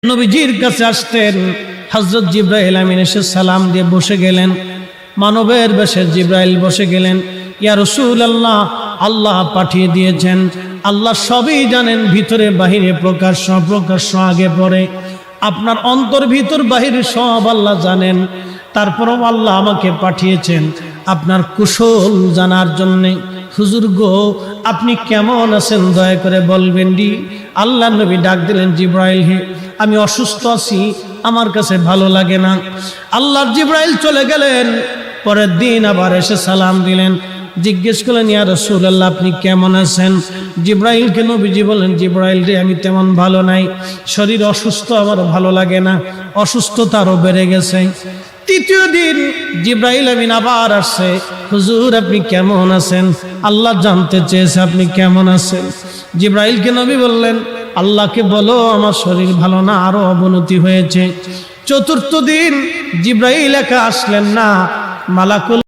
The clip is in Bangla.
নবীজির কাছে আসতেন। হযরত জিবরাইল আমিন এসে সালাম দিয়ে বসে গেলেন। মানবের বেশে জিবরাইল বসে গেলেন। ইয়া রাসূলুল্লাহ, আল্লাহ পাঠিয়ে দিয়েছেন, আল্লাহ সবই জানেন, ভিতরে বাহিরে প্রকাশ্য অপ্রকাশ্য আগে পরে আপনার অন্তর ভিতর বাহিরে সব আল্লাহ জানেন। তারপরও আল্লাহ আমাকে পাঠিয়েছেন আপনার কুশল জানার জন্যে। হুজুর গো, আপনি কেমন আছেন দয়া করে বলবেন নি। আল্লাহ নবী ডাক দিলেন, জিবরাইল হে, আমি অসুস্থ আছি, আমার কাছে ভালো লাগে না। আল্লাহর জিবরাইল চলে গেলেন। পরের দিন আবার এসে সালাম দিলেন, জিজ্ঞেস করলেন, ইয়া রাসূলুল্লাহ আপনি কেমন আছেন? জিবরাইলকে নবীজি বলেন, জিবরাইল রে, আমি তেমন ভালো নাই, শরীর অসুস্থ, আমার ভালো লাগে না, অসুস্থতা আরও বেড়ে গেছে। তৃতীয় দিন জিবরাইল আমিন আবার আসছে, হুজুর আপনি কেমন আছেন? আল্লাহ জানতে চেয়েছে আপনি কেমন আছেন। জিবরাইলকে নবী বললেন, আল্লাহকে বলো আমার শরীর ভালো না, আরো অবনতি হয়েছে। চতুর্থ দিন জিবরাইল একা আসলেন না, মালাকুল